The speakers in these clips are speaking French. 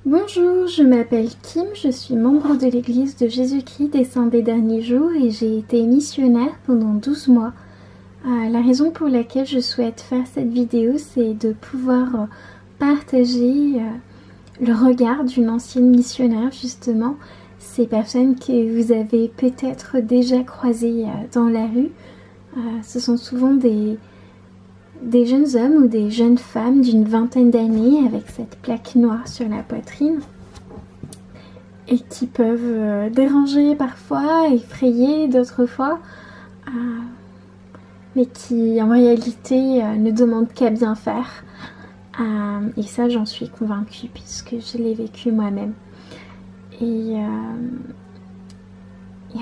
Bonjour, je m'appelle Kim, je suis membre de l'église de Jésus-Christ des Saints des Derniers Jours et j'ai été missionnaire pendant 12 mois. La raison pour laquelle je souhaite faire cette vidéo, c'est de pouvoir partager le regard d'une ancienne missionnaire, justement. Ces personnes que vous avez peut-être déjà croisées dans la rue, ce sont souvent des jeunes hommes ou des jeunes femmes d'une vingtaine d'années avec cette plaque noire sur la poitrine et qui peuvent déranger parfois, effrayer d'autres fois, mais qui en réalité ne demandent qu'à bien faire. Et ça, j'en suis convaincue puisque je l'ai vécu moi-même. Et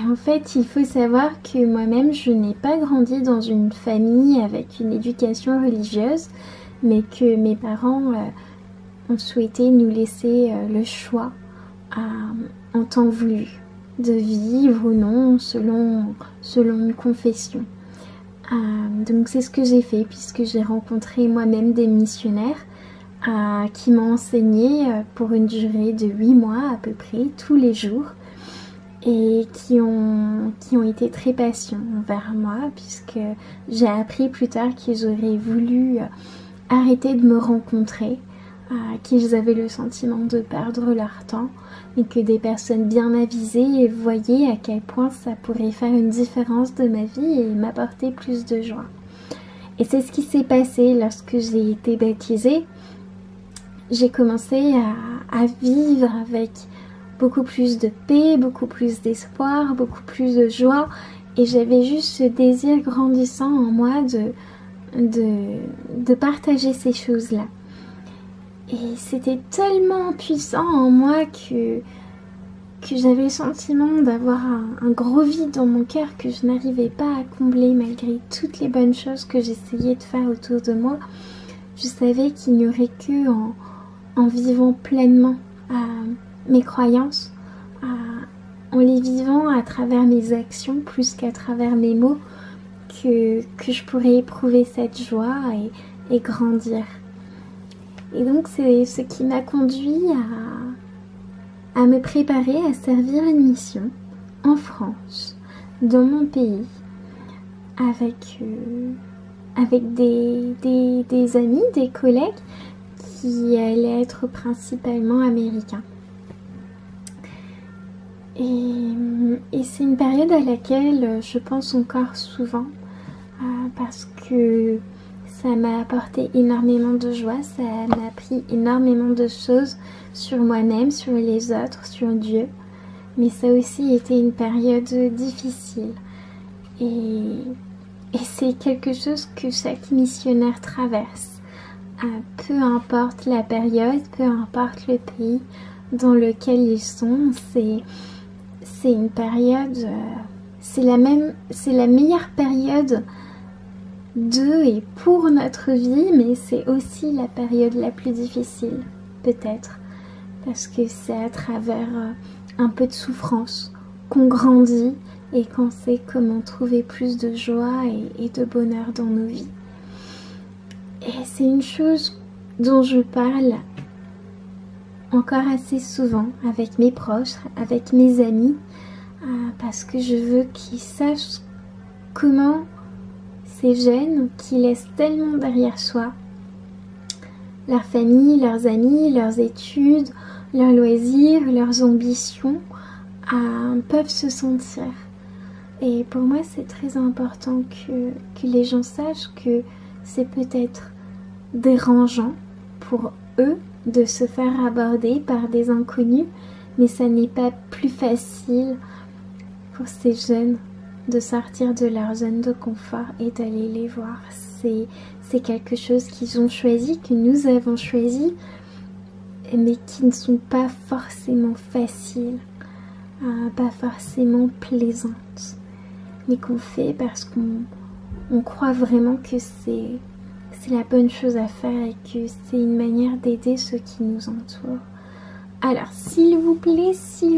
en fait, il faut savoir que moi-même, je n'ai pas grandi dans une famille avec une éducation religieuse, mais que mes parents ont souhaité nous laisser le choix en temps voulu de vivre ou non selon une confession. Donc c'est ce que j'ai fait puisque j'ai rencontré moi-même des missionnaires qui m'ont enseigné pour une durée de 8 mois à peu près, tous les jours, et qui ont été très patients envers moi puisque j'ai appris plus tard qu'ils auraient voulu arrêter de me rencontrer, qu'ils avaient le sentiment de perdre leur temps, mais que des personnes bien avisées voyaient à quel point ça pourrait faire une différence de ma vie et m'apporter plus de joie. Et c'est ce qui s'est passé lorsque j'ai été baptisée. J'ai commencé à vivre avec beaucoup plus de paix, beaucoup plus d'espoir, beaucoup plus de joie, et j'avais juste ce désir grandissant en moi de partager ces choses-là. Et c'était tellement puissant en moi que j'avais le sentiment d'avoir un gros vide dans mon cœur que je n'arrivais pas à combler malgré toutes les bonnes choses que j'essayais de faire autour de moi. Je savais qu'il n'y aurait que en vivant pleinement mes croyances, en les vivant à travers mes actions plus qu'à travers mes mots, que je pourrais éprouver cette joie et grandir. Et donc c'est ce qui m'a conduit à me préparer à servir une mission en France, dans mon pays, avec des amis, des collègues qui allaient être principalement américains. Et c'est une période à laquelle je pense encore souvent parce que ça m'a apporté énormément de joie, ça m'a appris énormément de choses sur moi-même, sur les autres, sur Dieu. Mais ça a aussi été une période difficile. Et c'est quelque chose que chaque missionnaire traverse. Peu importe la période, peu importe le pays dans lequel ils sont, c'est une période, c'est la meilleure période de et pour notre vie, mais c'est aussi la période la plus difficile, peut-être, parce que c'est à travers un peu de souffrance qu'on grandit et qu'on sait comment trouver plus de joie et de bonheur dans nos vies. Et c'est une chose dont je parle encore assez souvent avec mes proches, avec mes amis, parce que je veux qu'ils sachent comment ces jeunes qui laissent tellement derrière soi leur famille, leurs amis, leurs études, leurs loisirs, leurs ambitions, peuvent se sentir. Et pour moi, c'est très important que les gens sachent que c'est peut-être dérangeant pour eux de se faire aborder par des inconnus, mais ça n'est pas plus facile pour ces jeunes de sortir de leur zone de confort et d'aller les voir. C'est quelque chose qu'ils ont choisi, que nous avons choisi, mais qui ne sont pas forcément faciles, pas forcément plaisantes, mais qu'on fait parce qu'on croit vraiment que c'est la bonne chose à faire et que c'est une manière d'aider ceux qui nous entourent. Alors, s'il vous plaît, si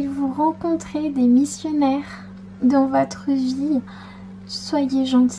vous rencontrez des missionnaires dans votre vie, soyez gentils.